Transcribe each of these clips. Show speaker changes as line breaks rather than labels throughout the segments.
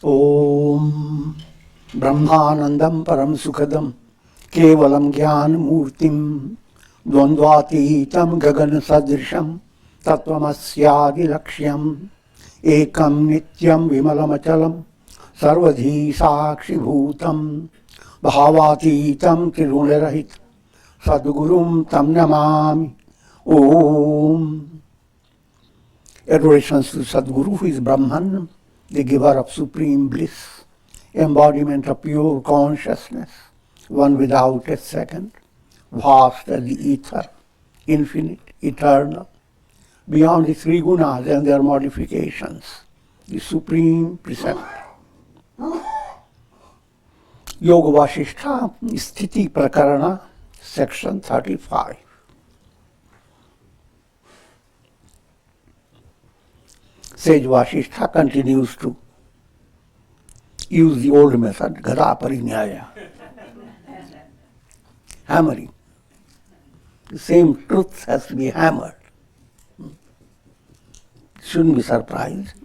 Om Brahmanandam Param Sukhadam Kevalam Jnana Murtim Dvandvatitam Gagana Sadrisham Tattvamasya Laksham Ekam Nityam Vimalamachalam Sarvadhi Sakshi Bhutam Bhavatitam Tirunarahit Sadgurum Tam Namami Om. Adorations to Sadguru, who is Brahman, the giver of supreme bliss, embodiment of pure consciousness, one without a second, vast as the ether, infinite, eternal, beyond the three gunas and their modifications, the supreme preceptor. Yoga Vasistha, Stithi Prakarana, section 35. Sage Vasishtha continues to use the old method, gada parinyaya, hammering. The same truth has to be hammered. Shouldn't be surprised.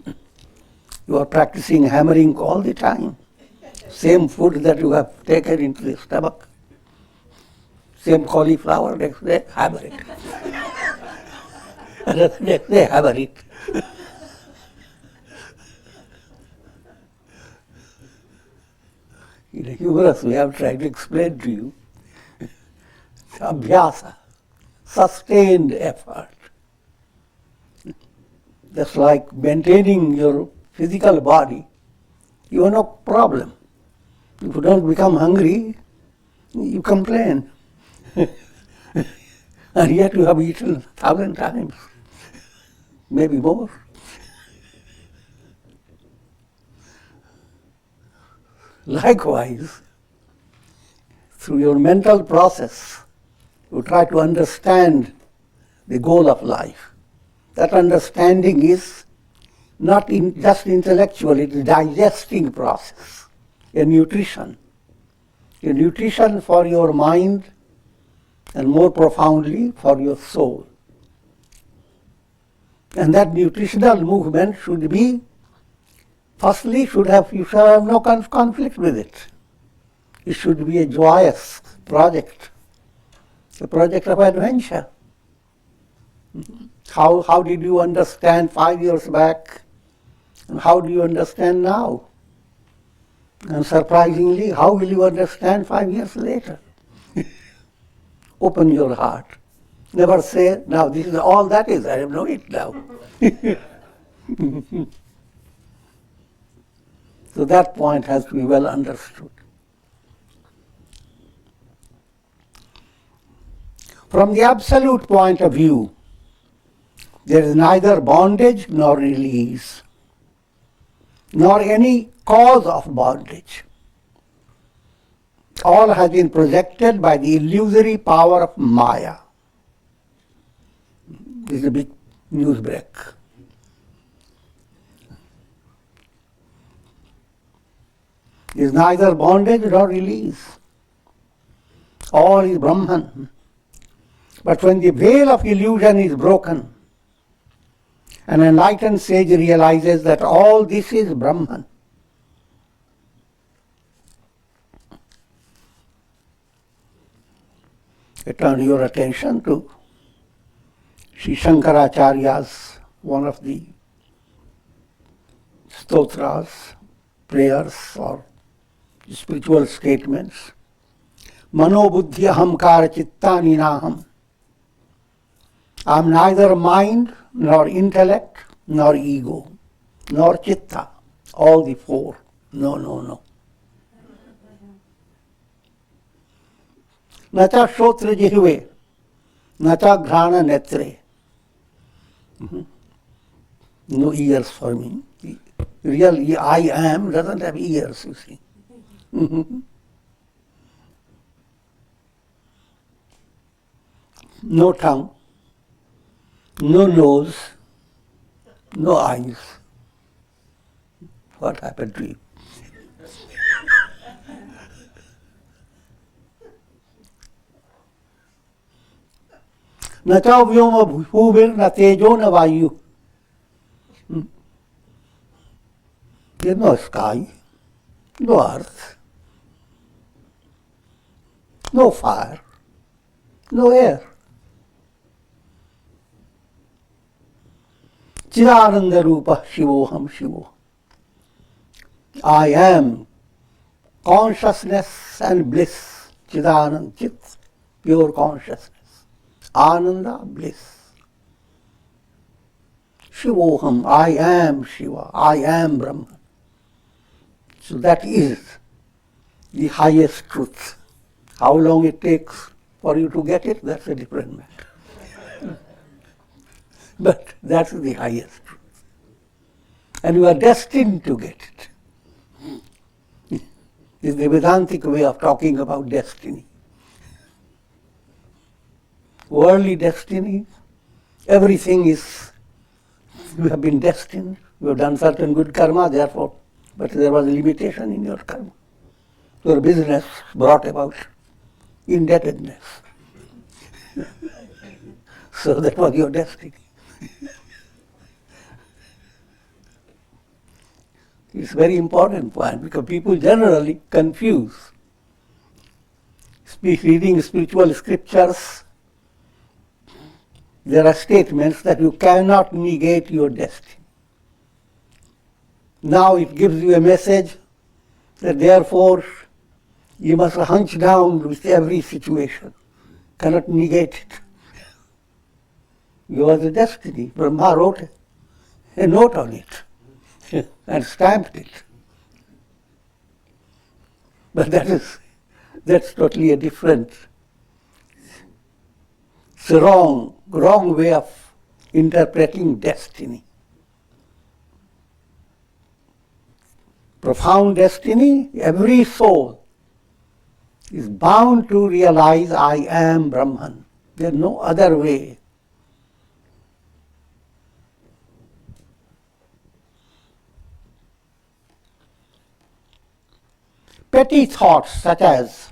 You are practicing hammering all the time. Same food that you have taken into the stomach, same cauliflower, next day, hammer it. Another next day, hammer it. In a humorous way, I am trying to explain to you. Abhyasa, sustained effort. Just like maintaining your physical body, you have no problem. If you don't become hungry, you complain. And yet you have eaten 1,000 times, maybe more. Likewise, through your mental process, you try to understand the goal of life. That understanding is not just intellectual, it is a digesting process, a nutrition for your mind and more profoundly for your soul. And that nutritional movement should be, firstly, you should have no conflict with it. It should be a joyous project, a project of adventure. How did you understand 5 years back, and how do you understand now? And surprisingly, how will you understand 5 years later? Open your heart. Never say, now this is all that is, I know it now. So that point has to be well understood. From the absolute point of view, there is neither bondage nor release, nor any cause of bondage. All has been projected by the illusory power of Maya. This is a big news break. There is neither bondage nor release. All is Brahman. But when the veil of illusion is broken, an enlightened sage realizes that all this is Brahman. I turn your attention to Sri Shankaracharya's, one of the stotras, prayers or spiritual statements. Mano buddhi ahamkara chittani naham. I am neither mind, nor intellect, nor ego, nor chitta, all the four. No. Nacha shotra jihve, nacha ghrana netre. No ears for me. Real I am doesn't have ears, you see. No tongue, no nose, no eyes. What happened to you? न च व्योम भूभिर्न तेजो न वायु. There is no sky, no earth, no fire, no air. Chidananda Rupa Shivoham Shivo. I am consciousness and bliss. Chidananda Chit, pure consciousness. Ananda, bliss. Shivoham, I am Shiva, I am Brahman. So that is the highest truth. How long it takes for you to get it, that's a different matter. But that's the highest truth. And you are destined to get it. This is the Vedantic way of talking about destiny. Worldly destiny, everything is, you have been destined, you have done certain good karma, therefore, but there was a limitation in your karma. Your business brought about indebtedness. So that was your destiny. It's a very important point because people generally confuse. Reading spiritual scriptures, there are statements that you cannot negate your destiny. Now it gives you a message that therefore you must hunch down with every situation, cannot negate it. Yours is destiny. Brahma wrote a note on it and stamped it. But that's totally a different, it's a wrong way of interpreting destiny. Profound destiny, every soul is bound to realize I am Brahman. There is no other way. Petty thoughts such as,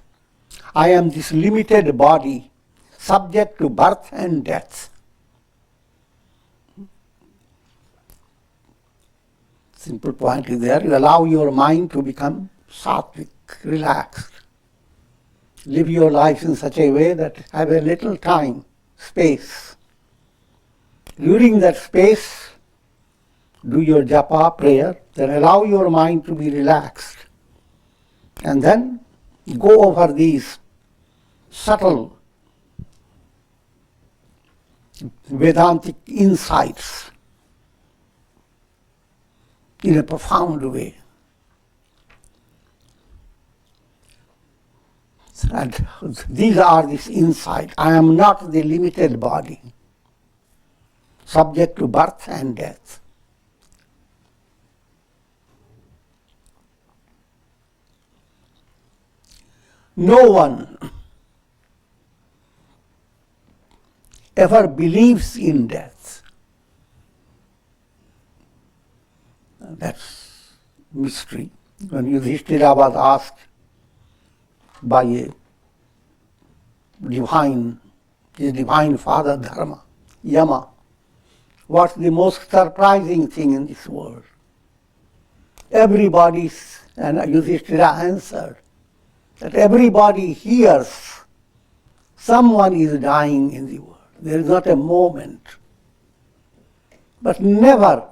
I am this limited body, subject to birth and death. Simple point is there, you allow your mind to become sattvic, relaxed. Live your life in such a way that have a little time, space. During that space, do your japa, prayer, then allow your mind to be relaxed. And then go over these subtle Vedantic insights in a profound way. And these are these insights. I am not the limited body, subject to birth and death. No one ever believes in death. That's mystery. When Yudhishthira was asked by his divine father Dharma, Yama, what's the most surprising thing in this world? And Yudhishthira answered that everybody hears someone is dying in the world. There is not a moment, but never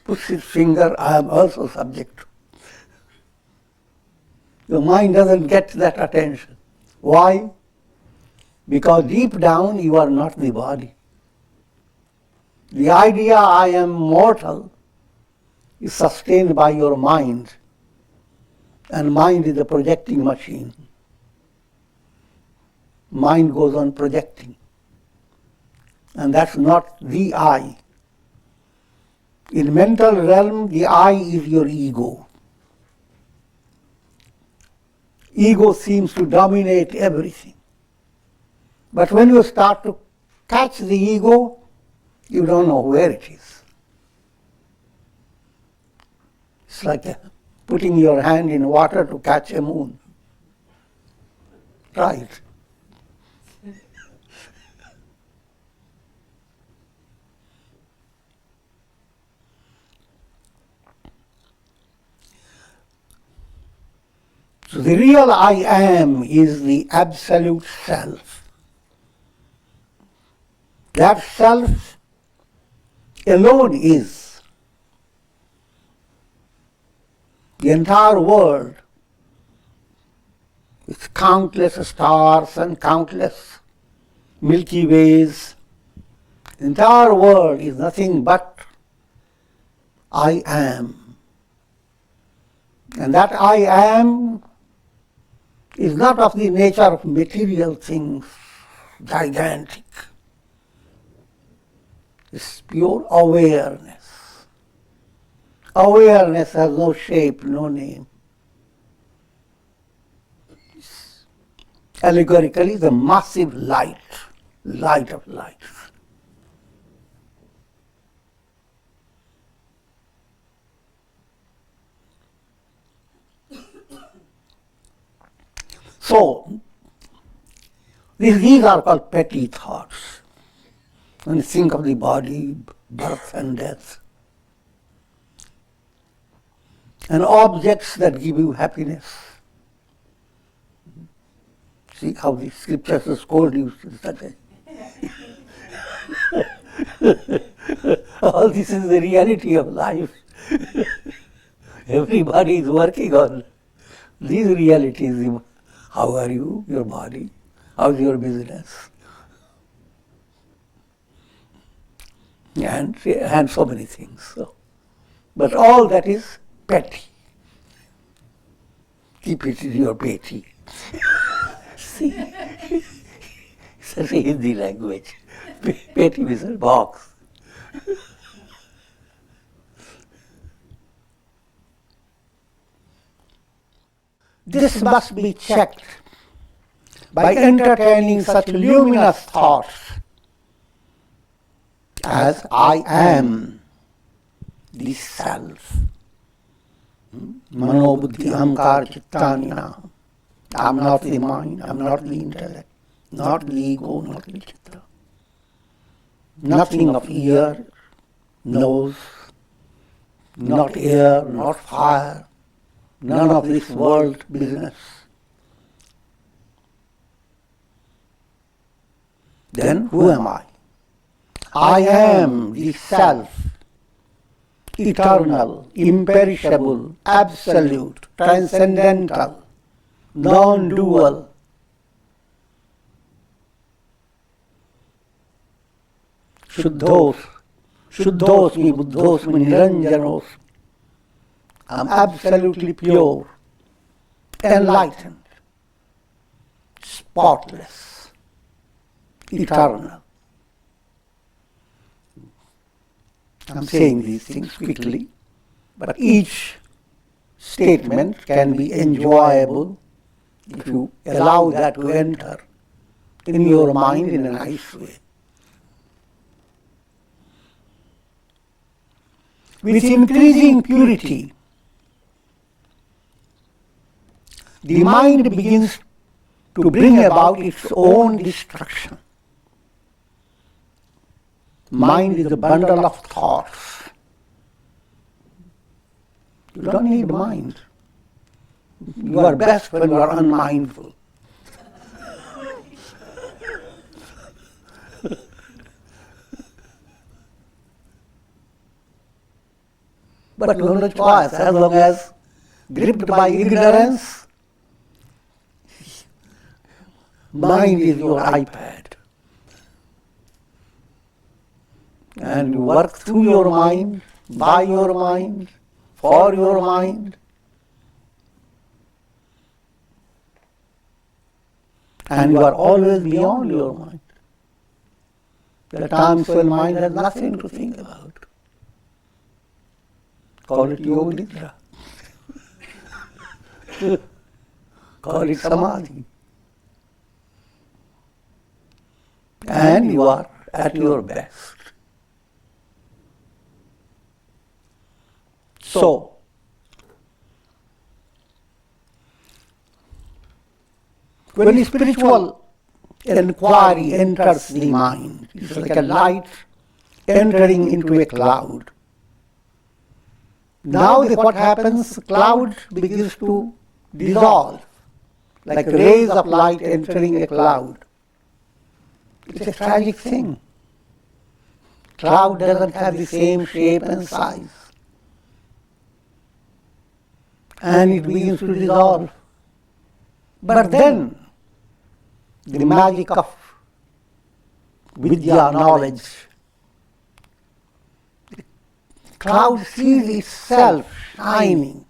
puts his finger, I am also subject to. Your mind doesn't get that attention. Why? Because deep down you are not the body. The idea I am mortal is sustained by your mind, and mind is a projecting machine. Mind goes on projecting. And that's not the I. In mental realm, the I is your ego. Ego seems to dominate everything. But when you start to catch the ego, you don't know where it is. It's like putting your hand in water to catch a moon. Try it. So the real I am is the absolute self. That self alone is. The entire world, with countless stars and countless Milky Ways, the entire world is nothing but I am. And that I am is not of the nature of material things, gigantic. It's pure awareness. Awareness has no shape, no name. It's allegorically the massive light, light of life. So, these are called petty thoughts. When you think of the body, birth and death, and objects that give you happiness. See how the scriptures scold you. All this is the reality of life. Everybody is working on these realities. How are you, your body? How's your business? And so many things. So, but all that is petty. Keep it in your petty. See, such a Hindi language. Petty is a box. This must be checked by entertaining such luminous thoughts as I am the self. Mano buddhi ahamkar chittani. I'm not the mind, I'm not the intellect, not the ego, not the chitta. Nothing of ear, nose, not air, not fire, none of this world business. Then who am I? I am the self, eternal, imperishable, absolute, transcendental, non-dual. Shuddhos me, buddhos me, niranjanos. I'm absolutely pure, enlightened, spotless, eternal. I'm saying these things quickly, but each statement can be enjoyable if you allow that to enter in your mind in a nice way. With increasing purity, the mind begins to bring about its own destruction. Mind is a bundle of thoughts. You don't need mind. You are best when you are unmindful. But you have no choice. As long as gripped by ignorance, mind is your iPad. And you work through your mind, by your mind, for your mind. And you are always beyond your mind. There are times when mind has nothing to think about. Call it yoga nidra. Call it samadhi. And you are at your best. So, when spiritual enquiry enters the mind, it's like a light entering into a cloud. Now what happens? The cloud begins to dissolve. like rays of light entering a cloud. It's a tragic thing. Cloud doesn't have the same shape and size. And it begins to dissolve. But then, the magic of vidya, knowledge, the cloud sees itself shining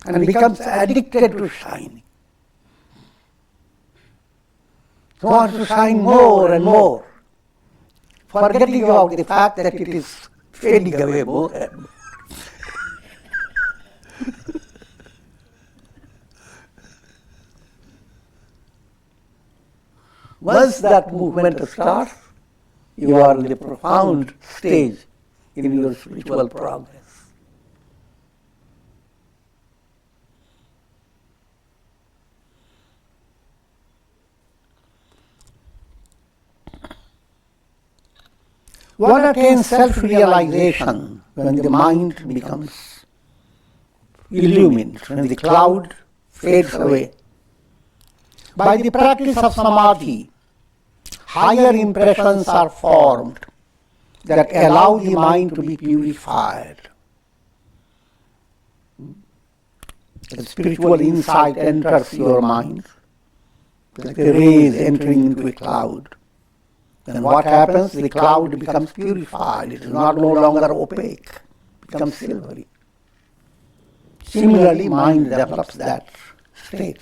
and becomes addicted to shining. It wants to shine more and more, forgetting about the fact that it is fading away more and more. Once that movement starts, you are in a profound stage in your spiritual progress. One attains self-realization when the mind becomes illumined, when the cloud fades away. By the practice of samadhi, higher impressions are formed that allow the mind to be purified. The spiritual insight enters your mind, like the rays entering into a cloud. And what happens? The cloud becomes purified. It is no longer opaque. It becomes silvery. Similarly, mind develops that state.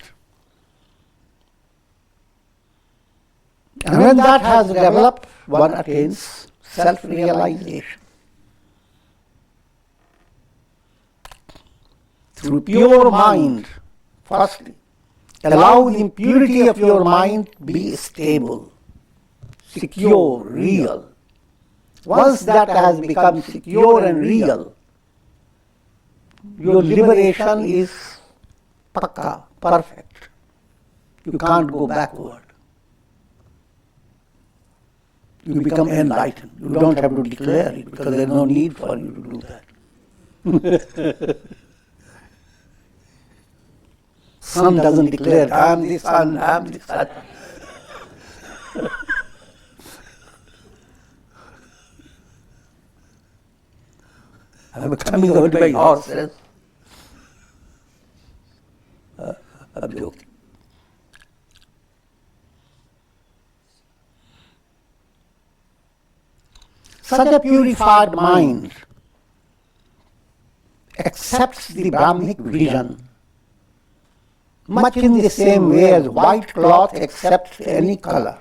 And when that has developed, one attains self-realization. Through pure mind, firstly, allow the purity of your mind be stable, secure, real. Once that has become secure and real, your liberation is pakka, perfect. You can't go backward. You become enlightened. You don't have to declare it because there is no need for you to do that. Sun doesn't declare, I am the sun, I am the sun. I am coming out by horses. I'm joking. Such a purified mind accepts the Brahmic vision much in the same way as white cloth accepts any color.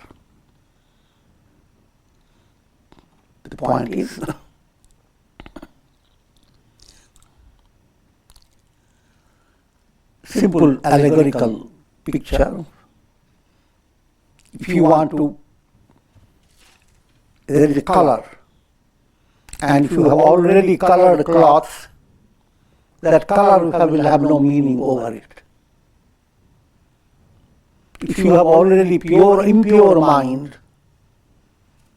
The point is, simple allegorical picture. If you want to, there is a color. And if you have already colored cloths, that color will have no meaning over it. If you have already impure mind,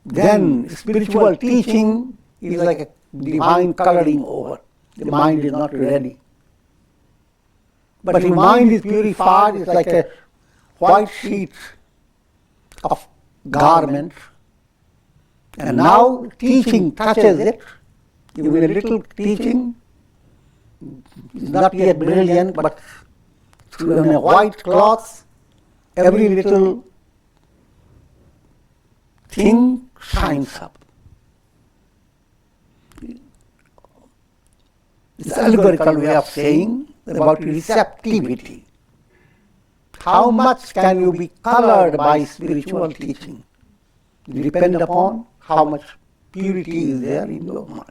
then spiritual teaching is like a divine coloring over. The mind is not ready. But if mind is purified, it's like a white sheet of garment. And now teaching touches it, even a little teaching, is not yet brilliant, but through a white cloth, every little thing shines up. It's an allegorical way of saying about receptivity. How much can you be colored by spiritual teaching? It depends upon how much purity is there in your mind.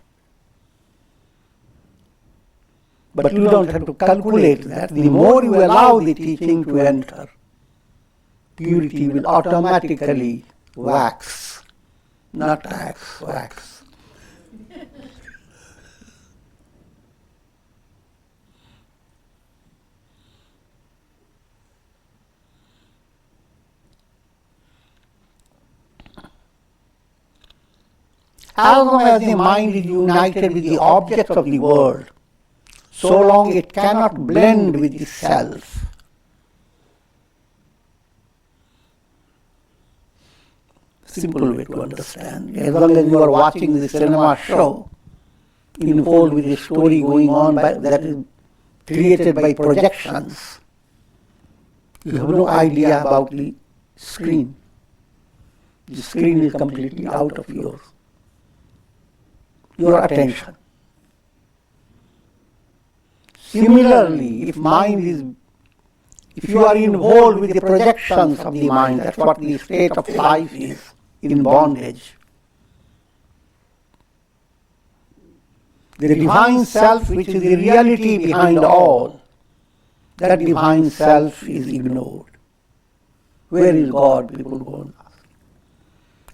But you don't have to calculate that. The more you allow the teaching to enter, purity will automatically wax, not wax. As long as the mind is united with the object of the world, so long it cannot blend with the self. simple way to understand. As long as you are watching the cinema show, involved with a story going on that is created by projections, you have no idea about the screen. The screen is completely out of your attention. Similarly, if you are involved with the projections of the mind, that's what the state of life is in bondage. The divine self, which is the reality behind all, that divine self is ignored. Where is God? People go and ask.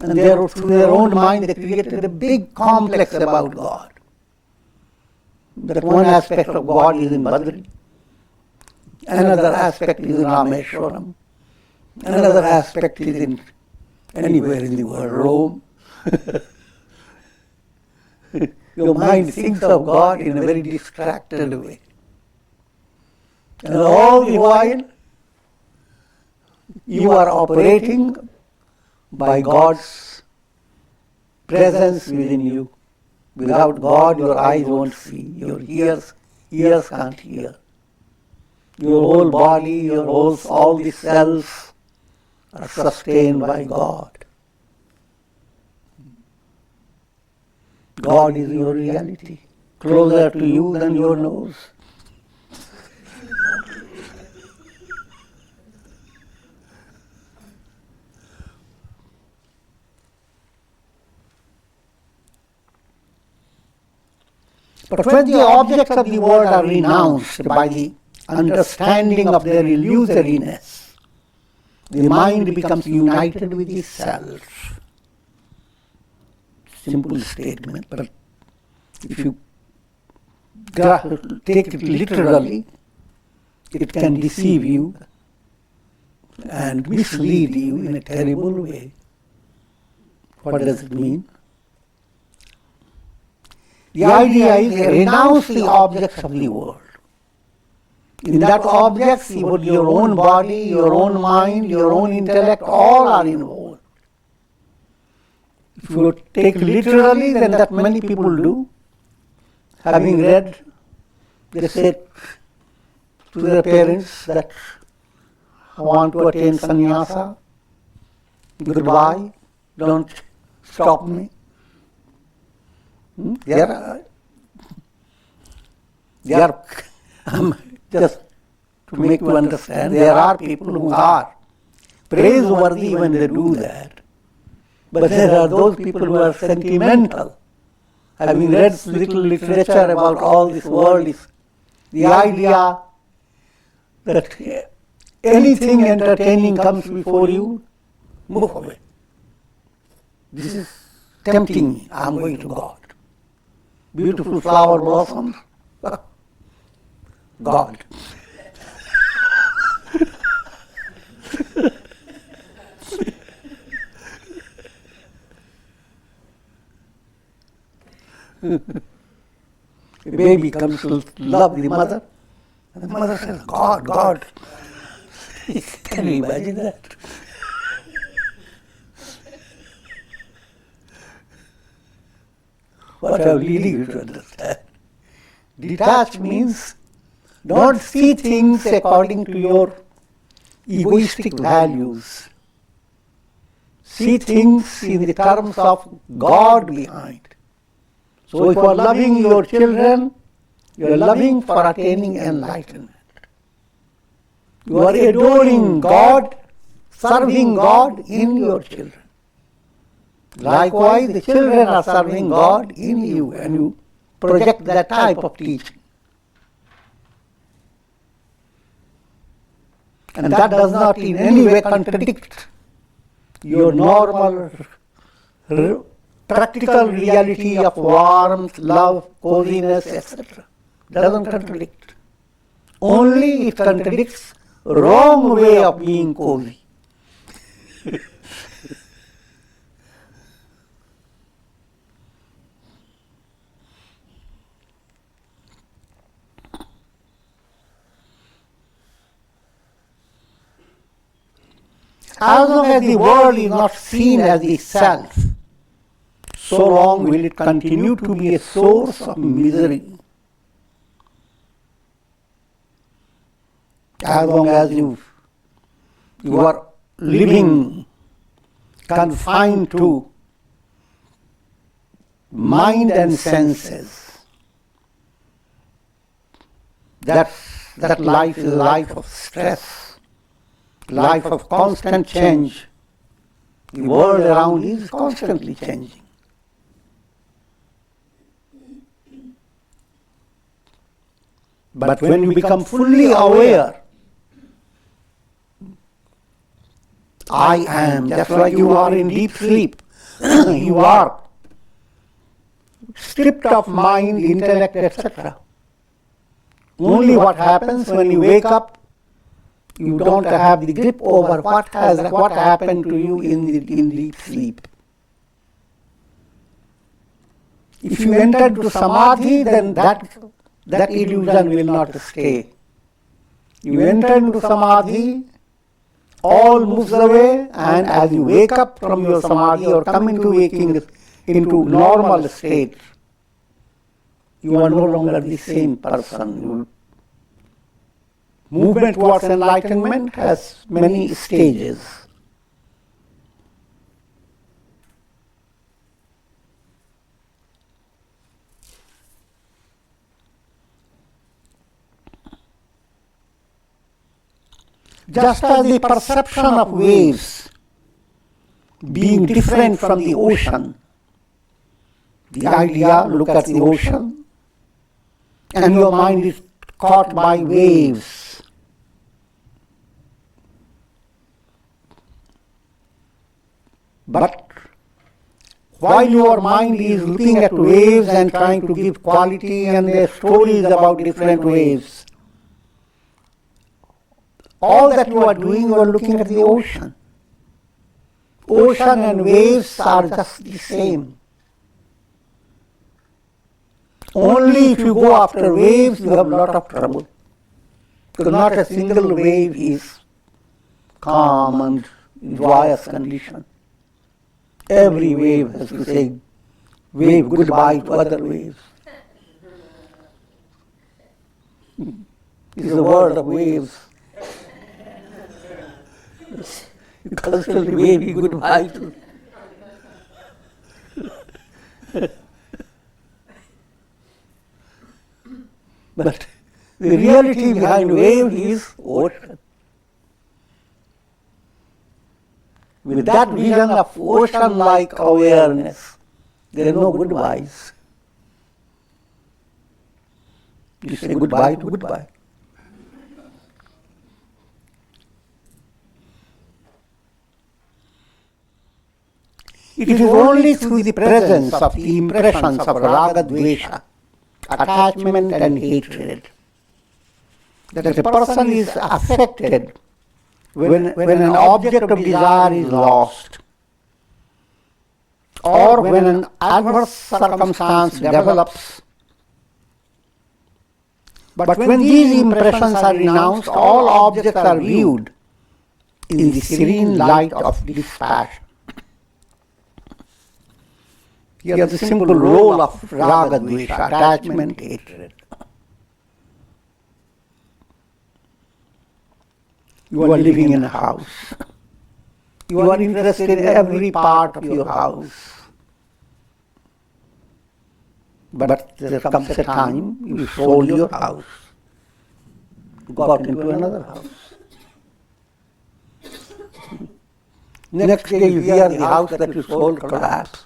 And through their own mind, they created a big complex about God. That one aspect of God is in Badri, another aspect is in Rameshwaram, another aspect is in anywhere in the world, Rome. Your mind thinks of God in a very distracted way. And all the while, you are operating by God's presence within you. Without God, your eyes won't see, your ears can't hear. Your whole body, all the cells are sustained by God. God is your reality, closer to you than your nose. But when the objects of the world are renounced by the understanding of their illusoriness, the mind becomes united with the self. Simple statement, but if you take it literally, it can deceive you and mislead you in a terrible way. What does it mean? The idea is renounce the objects of the world. In that objects, your own body, your own mind, your own intellect, all are involved. If you take literally, then that many people do. Having read, they say to their parents that I want to attain sannyasa, goodbye, don't stop me. They are just to make you understand, there are people who are praiseworthy when they do that. But there are those people who are sentimental. Having read little literature about all this world, is the idea that anything entertaining comes before you, move away. This is tempting me. I am going to God. Beautiful flower blossoms, God. The baby comes to love the mother, and the mother says, God, God. Can you imagine that? What I'm leading you to understand. Detach means don't see things according to your egoistic values. See things in the terms of God behind. So if you are loving your children, you are loving for attaining enlightenment. You are adoring God, serving God in your children. Likewise, the children are serving God in you, and you project that type of teaching. And that does not in any way contradict your normal practical reality of warmth, love, coziness, etc. Doesn't contradict. Only it contradicts wrong way of being cozy. as long as the world is not seen as the self, so long will it continue to be a source of misery. As long as you are living confined to mind and senses, that life is a life of stress, life of constant change. The world around is constantly changing. But when you become fully aware, I am, just like you are in deep sleep, you are stripped of mind, intellect, etc. Only what happens when you wake up, you don't have the grip over what happened to you in deep sleep. If you enter into samadhi, then that illusion will not stay. You enter into samadhi, all moves away, and as you wake up from your samadhi or come into waking into normal state, you are no longer the same person. Movement towards enlightenment has many stages. Just as the perception of waves being different from the ocean, the idea, look at the ocean, and your mind is caught by waves. But while your mind is looking at waves and trying to give quality and there are stories about different waves, all that you are doing, you are looking at the ocean. Ocean and waves are just the same. Only if you go after waves, you have a lot of trouble. Because not a single wave is calm and joyous condition. Every wave has to say wave goodbye to other waves. It's a world of waves. You constantly waving goodbye to. But the reality behind wave is ocean. With that vision of ocean-like awareness, there are no goodbyes. You say goodbye to goodbye. It is only through the presence of the impressions of raga, dvesha, attachment and hatred, that a person is affected when an object of desire is lost, or when an adverse circumstance develops. But when these impressions are renounced, all objects are viewed in the serene light of dispassion. Here the simple role of raga, dvesha, attachment, hatred. You are living in a house. You are interested in every part of your house. But there comes a time you sold your house, got into another house. Next day you hear the house that you sold collapsed.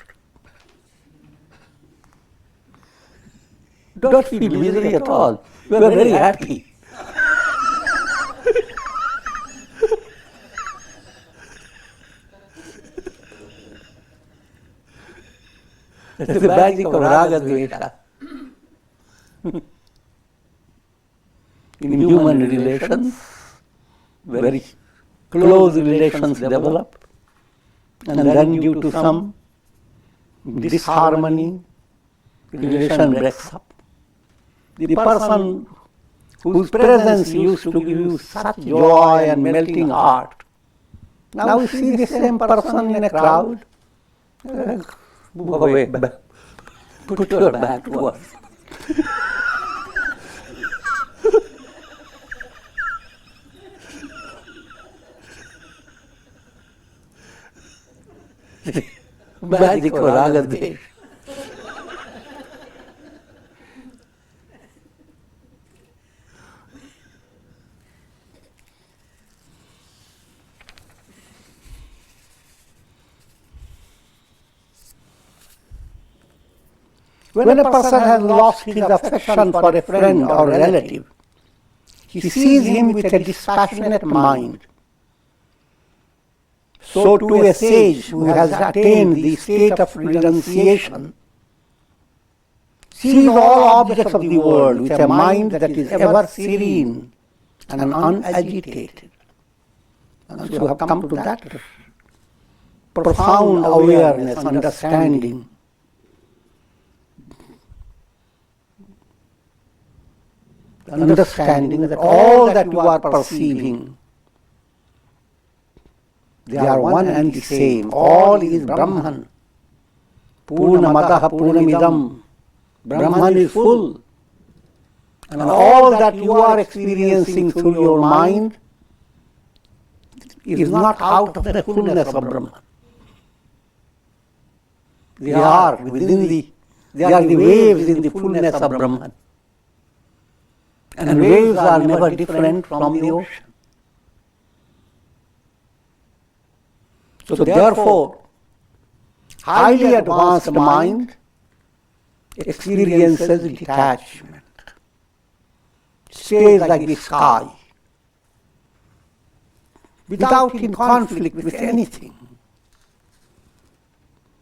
Don't feel misery at all. You are very happy. That's the magic of raga dvesha. In human relations, very close relations develop, and then due to some disharmony, relation breaks up. The person whose presence used to give you such joy and melting heart Now you see the same person in a crowd. Move away, put your back towards. Magic of Raga Dvesh. When a person has lost his affection for a friend or relative, he sees him with a dispassionate mind. So too a sage who has attained the state of renunciation sees all objects of the world with a mind that is ever serene and unagitated. And so you have come to that profound awareness, understanding. Understanding that all that you are perceiving, they are one and the same. All is Brahman. Purnamadaha Purnamidam. Brahman is full. And all that you are experiencing through your mind is not out of the fullness of Brahman. They are the waves in the fullness of Brahman. And waves are never different from the ocean. So therefore, highly advanced mind experiences detachment, stays like the sky, without in conflict with anything.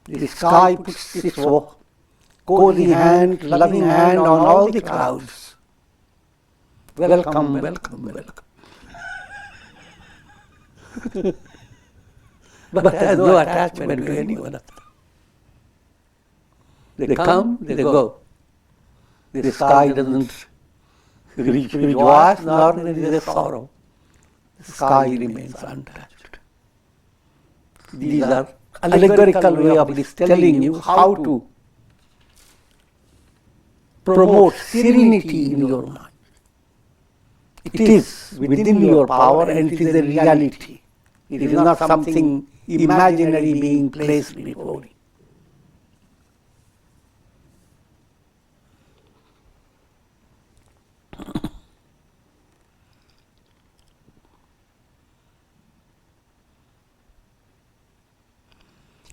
The sky puts its cozy hand, loving hand on all the clouds. Welcome, welcome, welcome. But has no attachment to anyone of them. They come, they go. The sky doesn't rejoice, nor is there sorrow. The sky remains untouched. These are allegorical way of telling you how to promote serenity in your mind. It is within your power and it is a reality. It is not something imaginary being placed before you.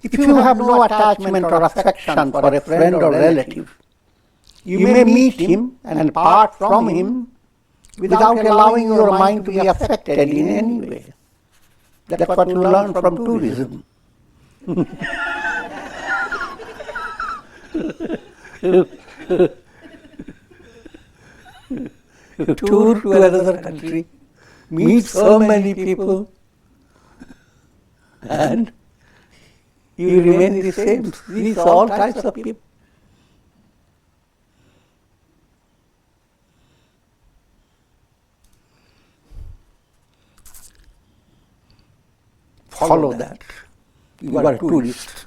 If you have no attachment or affection for a friend or relative, you may meet him and part from him without allowing your mind to be affected in any way. That's what you learn from tourism. You tour to another country, meet so many people, and you remain the same. These are all types of people. Follow that. You are a tourist.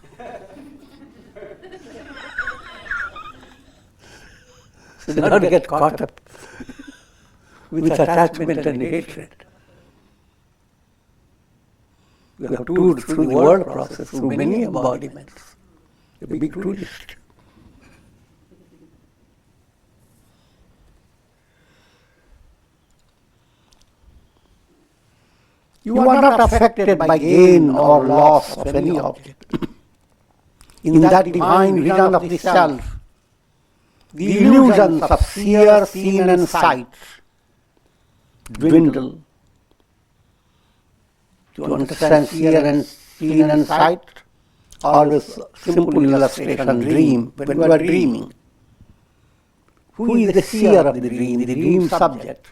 So don't get caught up with attachment and hatred. You have toured through the world process, through many embodiments. You're a big tourist. You are not affected by gain or loss of any object. In that divine vision of the self, the illusions of seer, seen and sight dwindle. To understand seer and seen and sight, always simple illustration, dream, when you are dreaming. Who is the seer of the dream subject?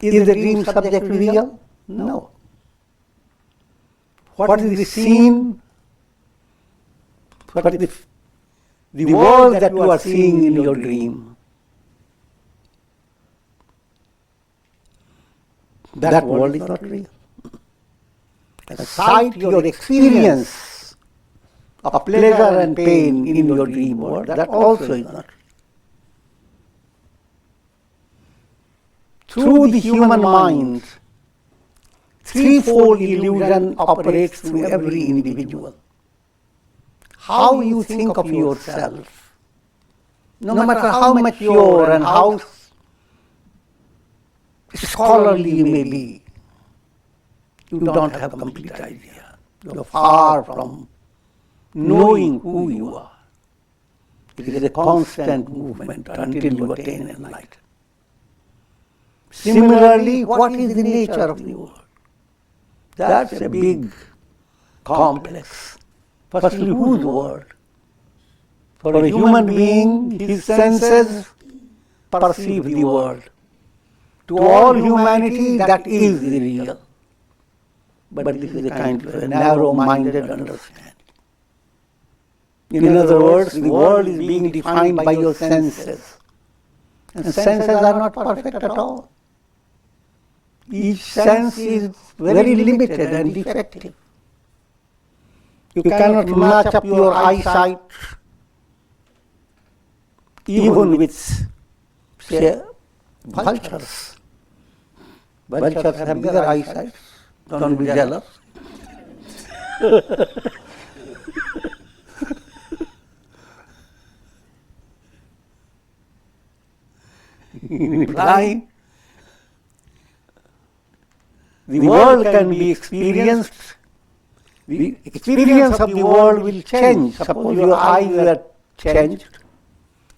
Is the dream subject real? No. What is the scene? What is the world that you are seeing in your dream? That world is not real. cite your experience of pleasure and pain in your dream world. That also is not. Through the human mind, threefold illusion operates through every individual. How you think of yourself, no matter how mature and how scholarly you may be, you don't have a complete idea. You are far from knowing who you are. It is a constant movement until you attain enlightenment. Similarly, what is the nature of the world? That's a big complex. Firstly, whose world? For a human being, his senses perceive the world. To all humanity, that is the real. But this is a kind of a narrow-minded understanding. In other words, the world is being defined by your senses. And senses are not perfect at all. Each sense is very limited and defective. You cannot match up your eyesight even with, say, vultures. Vultures have bigger eyesight. Don't be jealous. In flying, the world can be experienced. The experience of the world will change. Suppose your eyes were changed,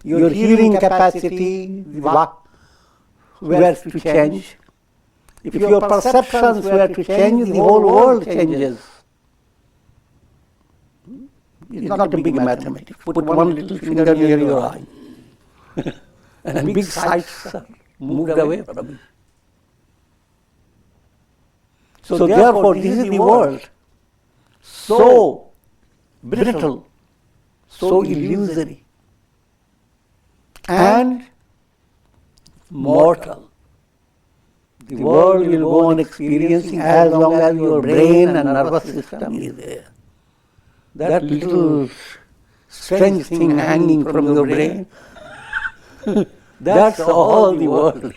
your hearing capacity were to change. If your perceptions were to change, the whole world changes. It's not a big mathematics. Put one little finger near your eye, and big sights are moved away from you. So therefore, this is the world, so brittle, so illusory, and mortal. The world will go on experiencing as long as your brain and nervous system is there. That little strange thing hanging from your brain, that's all the world is.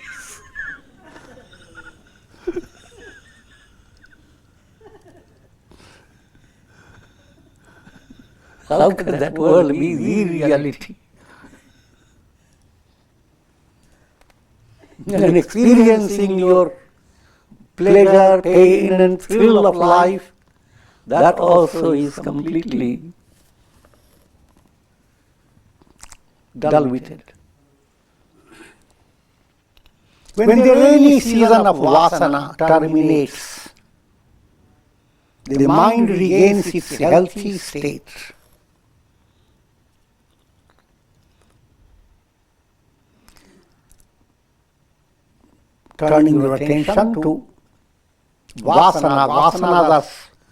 How can that world be the reality? And experiencing your pleasure, pain and thrill of life, that also is completely dull-witted. When the rainy season of vasana terminates, the mind regains its healthy state. Turning your attention to vasana. Vasanas are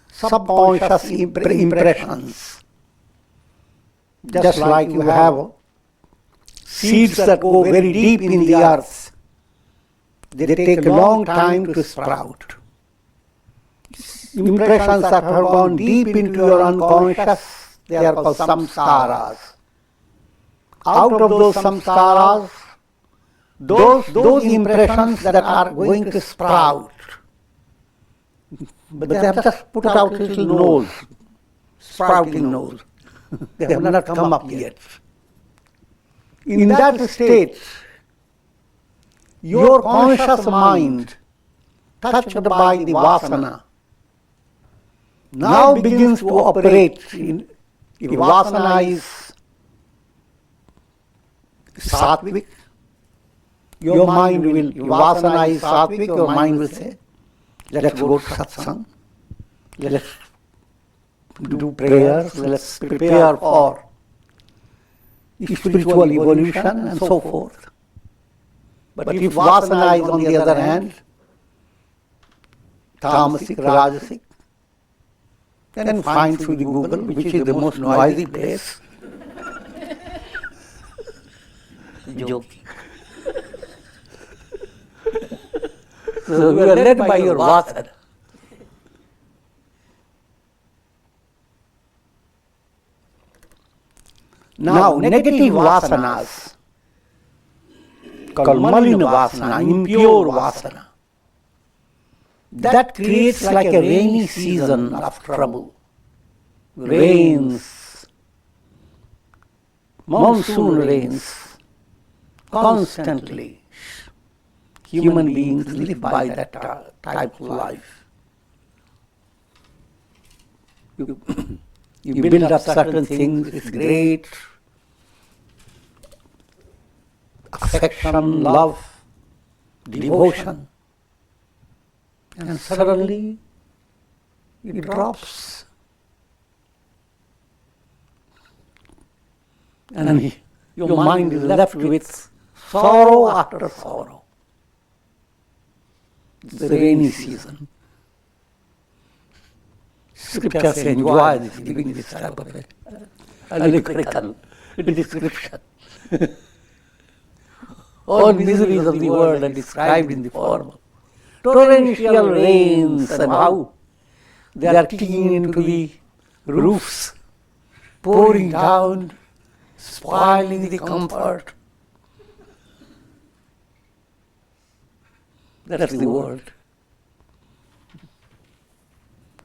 subconscious impressions. Just like you have seeds that go very deep in the earth, they take a long time to sprout. Impressions that have gone deep into your unconscious, they are called samskaras. Out of those samskaras, those impressions that are going to sprout, but they have just put out a little nose, sprouting nose. They have not come up yet. In that state, your conscious mind, touched by the vasana, now begins to operate. If vasana is sattvic, your mind will, if vasana is sattvic, your mind will say, let's go to satsang, let's do prayers, let's prepare for spiritual evolution and so forth. But if vasana is on the other hand, tamasic, rajasic, then find through the Google, which is the most noisy place. Joking. So we are led by your vasana. Now, negative vasanas, called malina vasana, impure vasana, that creates like a rainy season of trouble. Rains, monsoon rains, constantly. Human beings live by that type of life. You build up certain things, it's great. Affection, love, devotion. And suddenly it drops. And your mind is left with sorrow after sorrow. It's the rainy season. Scriptures enjoy this, giving this type of allegorical description. All miseries of the world are described in the form of torrential rains and how they are kicking into the roofs, pouring down, spoiling the comfort. That's the world.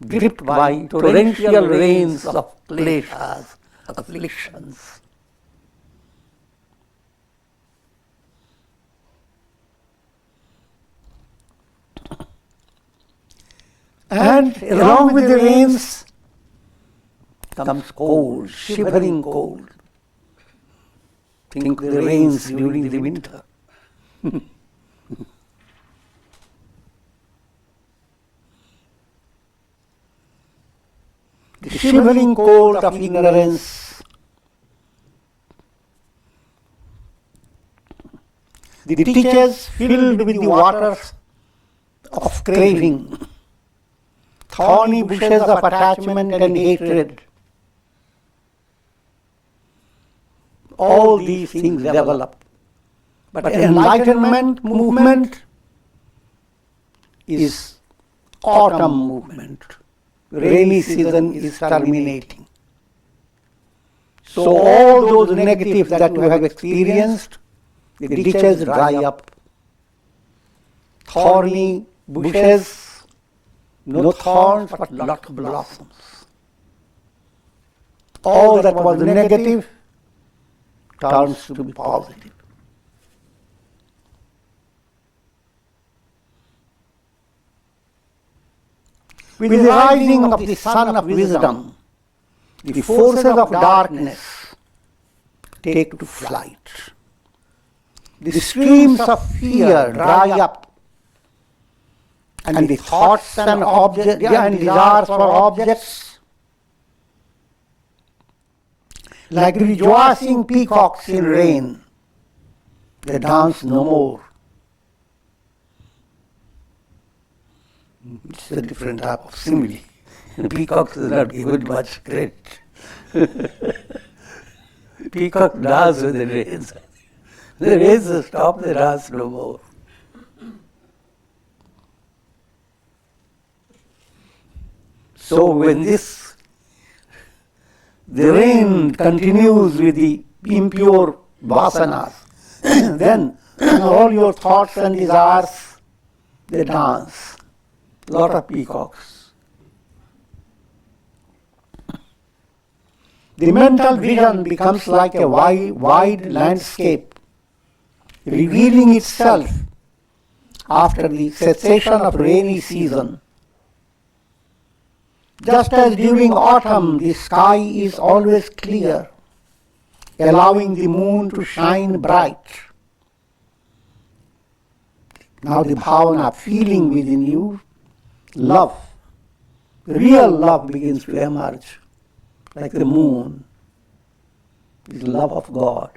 Gripped by torrential rains of kleshas, afflictions. And along with the rains comes cold, shivering cold. Think of the rains during the winter. The shivering cold of ignorance, the ditches filled with the waters of craving, thorny bushes of attachment and hatred. All these things develop. But enlightenment movement is autumn movement. Rainy season is terminating. So all those negatives that you have experienced, the ditches dry up. Thorny bushes, no thorns but lot of blossoms. All that was negative turns to be positive. With the rising of the sun of wisdom, the forces of darkness take to flight. The streams of fear dry up, and the thoughts and desires for objects, like rejoicing peacocks in rain, they dance no more. It's a different type of simile. Peacocks is not given much credit. Peacock dance when the rains. The rains stop, the dance no more. So when the rain continues with the impure vasanas, then all your thoughts and desires, they dance. Lot of peacocks. The mental vision becomes like a wide landscape, revealing itself after the cessation of rainy season. Just as during autumn the sky is always clear, allowing the moon to shine bright. Now the bhavana, feeling within you, love, real love begins to emerge, like the moon, is love of God.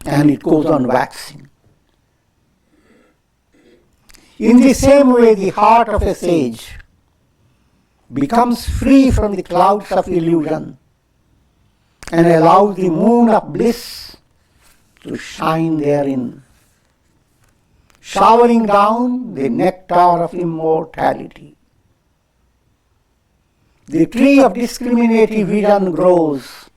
And it goes on waxing. In the same way, the heart of a sage becomes free from the clouds of illusion and allows the moon of bliss to shine therein, showering down the nectar of immortality. The tree of discriminative vision grows,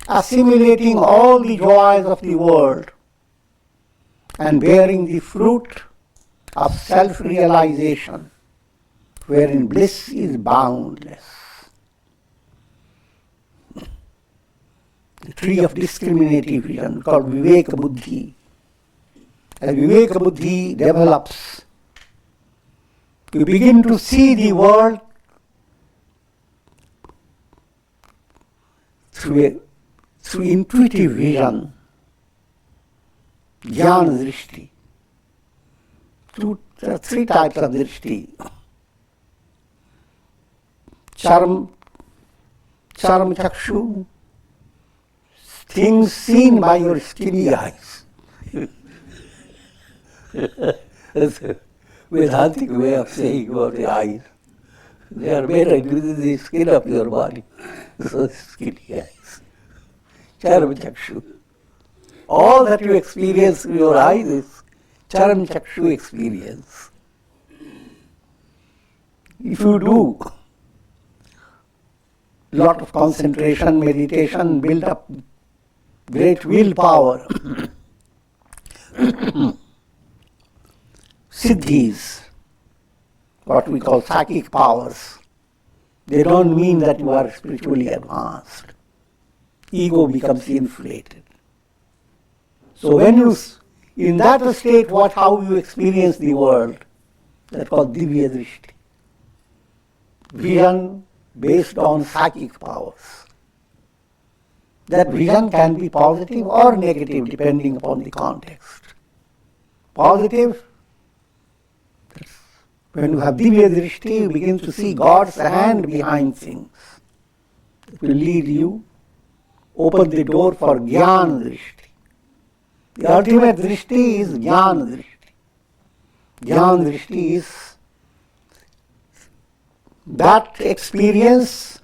assimilating all the joys of the world and bearing the fruit of self-realization, wherein bliss is boundless. The tree of discriminative vision called Viveka Buddhi. As Viveka Buddhi develops, you begin to see the world through intuitive vision, jnana drishti. There are three types of drishti. Charam chakshu, things seen by your skinny eyes. That's a Vedantic way of saying about the eyes. They are made with the skin of your body. So skinny eyes. Charam chakshu. All that you experience with your eyes is charam chakshu experience. If you do lot of concentration, meditation, build up great willpower, siddhis, what we call psychic powers, they don't mean that you are spiritually advanced. Ego becomes inflated. So when you, in that state, how you experience the world, that's called divya drishti. Vision based on psychic powers. That vision can be positive or negative depending upon the context. Positive, when you have divya drishti, you begin to see God's hand behind things. It will lead you, open the door for jnana drishti. The ultimate drishti is jnana drishti. Jnana drishti is that experience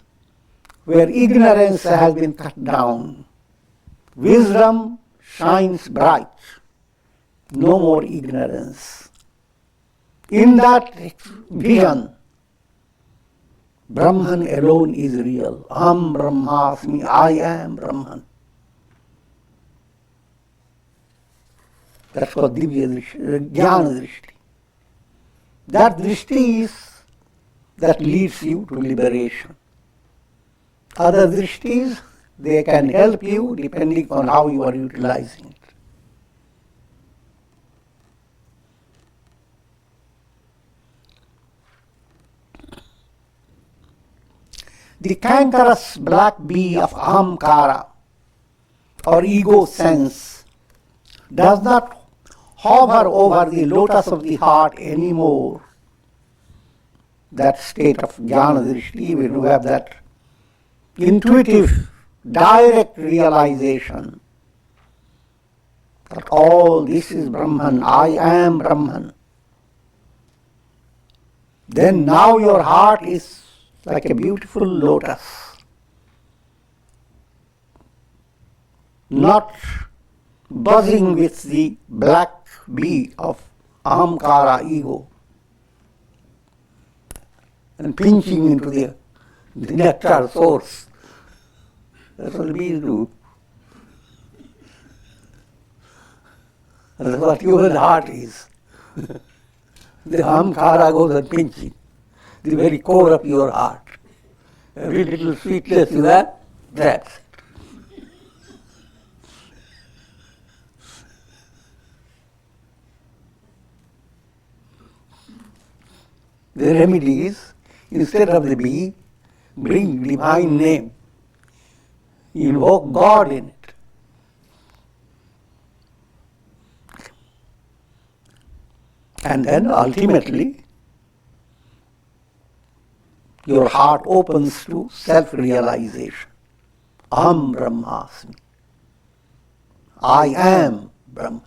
where ignorance has been cut down. Wisdom shines bright. No more ignorance. In that vision, Brahman alone is real. Aham Brahmasmi, I am Brahman. That's called divya drishti, jnana drishti. That drishti is that leads you to liberation. Other drishtis, they can help you depending on how you are utilizing it. The cankerous black bee of ahamkara or ego sense does not hover over the lotus of the heart anymore. That state of jnana drishti, when you have that intuitive, direct realization that all this is Brahman, I am Brahman. Then now your heart is like a beautiful lotus, not buzzing with the black bee of ahamkara, ego, and pinching into the nectar source. That's what bees do. That's what your heart is. The ahamkara goes and pinching the very core of your heart. Every little sweetness you have, that's it. The remedy is, instead of the bee, bring divine name. Invoke God in it. And then ultimately, your heart opens to self-realization. Aham Brahmasmi. I am Brahman.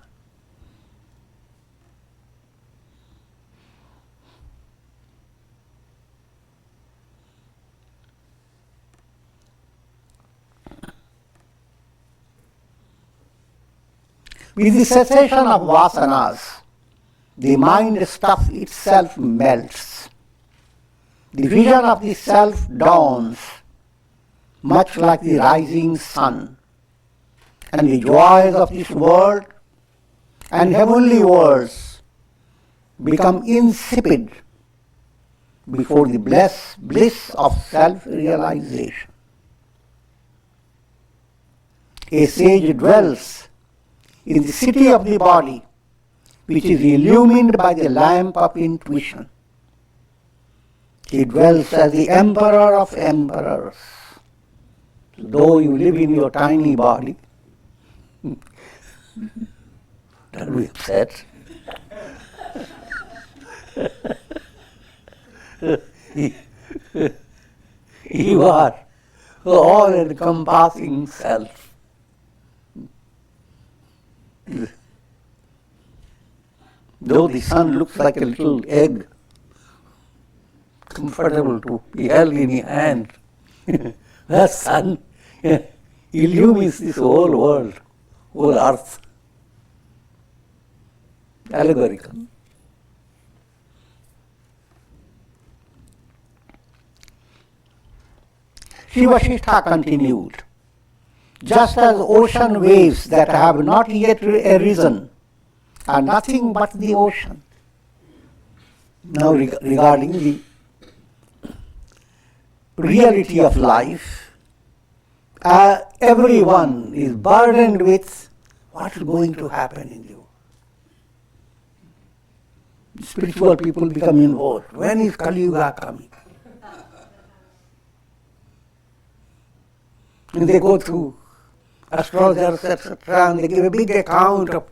With the cessation of vasanas, the mind stuff itself melts. The vision of the self dawns, much like the rising sun. and the joys of this world and heavenly worlds become insipid before the bliss of self-realization. A sage dwells in the city of the body, which is illumined by the lamp of intuition. He dwells as the emperor of emperors. Though you live in your tiny body, don't be upset. You are all-encompassing self. Though the sun looks like a little egg, comfortable to be held in your hand, the sun illumines this whole world, whole earth. Allegorical. Vasishtha continued, just as ocean waves that have not yet arisen are nothing but the ocean. Now regarding the reality of life, everyone is burdened with what is going to happen in the world. Spiritual people become involved. When is Kali Yuga coming? And they go through astrologers, etc., and they give a big account of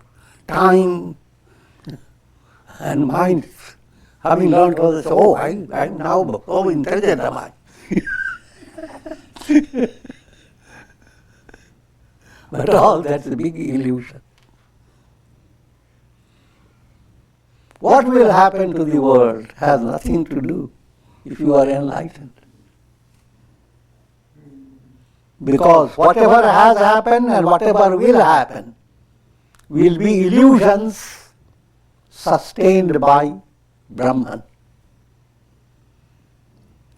time and mind. Having learned all this, I'm now so intelligent am I. But all that's a big illusion. What will happen to the world has nothing to do if you are enlightened. Because whatever has happened and whatever will happen will be illusions sustained by Brahman.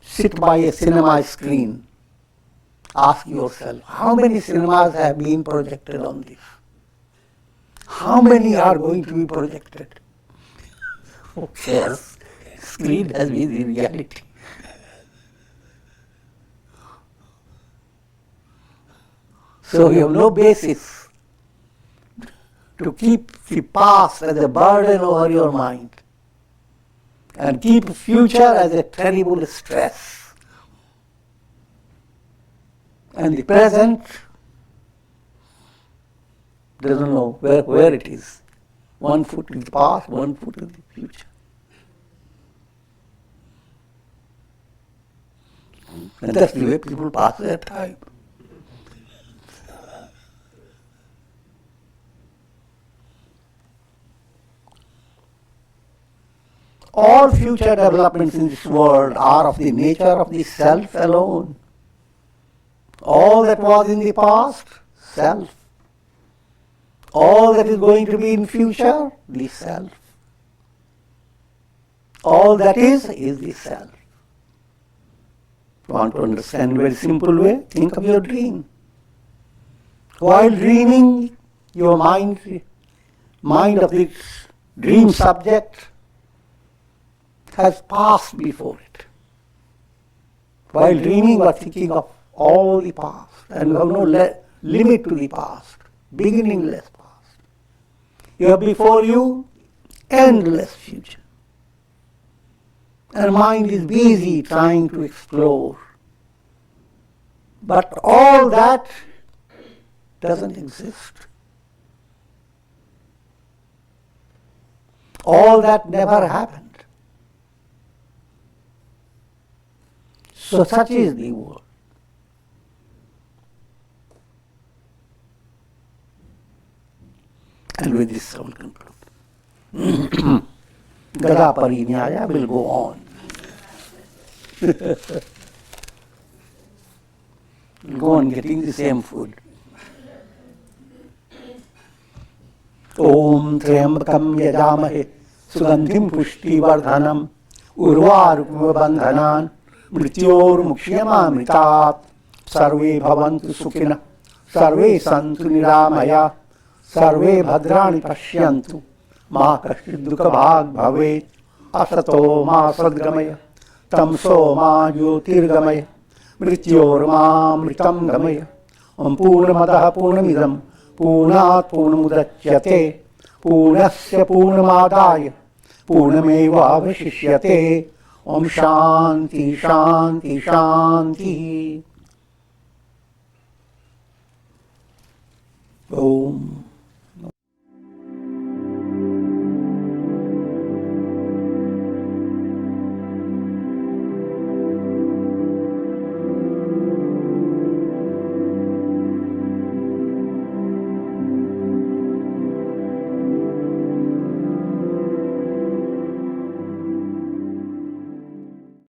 Sit by a cinema screen. Ask yourself, how many cinemas have been projected on this? How many are going to be projected? Who cares? Screen has been the reality. So you have no basis to keep the past as a burden over your mind and keep future as a terrible stress. And the present doesn't know where it is. One foot in the past, one foot in the future. And that's the way people pass their time. All future developments in this world are of the nature of the self alone. All that was in the past, self. All that is going to be in future, the self. All that is the self. Want to understand in a very simple way? Think of your dream. While dreaming, your mind of the dream subject has passed before it. While dreaming, you are thinking of all the past, and you have no limit to the past, beginningless past. You have before you endless future. And mind is busy trying to explore. But all that doesn't exist. All that never happened. So such is the world. And with this I will conclude. Gada Parinyaya will go on. We'll go on getting the same food. Om Triambakam Yajamahe Sugandhim Pushti Vardhanam Urvarukma Bandhanan Mrityor Mukshiyama Mritat Sarve Bhavantu Sukhina सर्वे सन्तु निरामया, सर्वे भद्राणि पश्यन्तु, मा कश्चित् दुःखभाग् भवेत्। असतो मा सद्गमय, तमसो मा ज्योतिर्गमय, मृत्योर्मामृतं गमय। ओम पूर्णमदः पूर्णमिदं पूर्णात् पूर्णमुदच्यते, पूर्णस्य पूर्णमादाय पूर्णमेवावशिष्यते। ओम शांति शांति शांति। ओम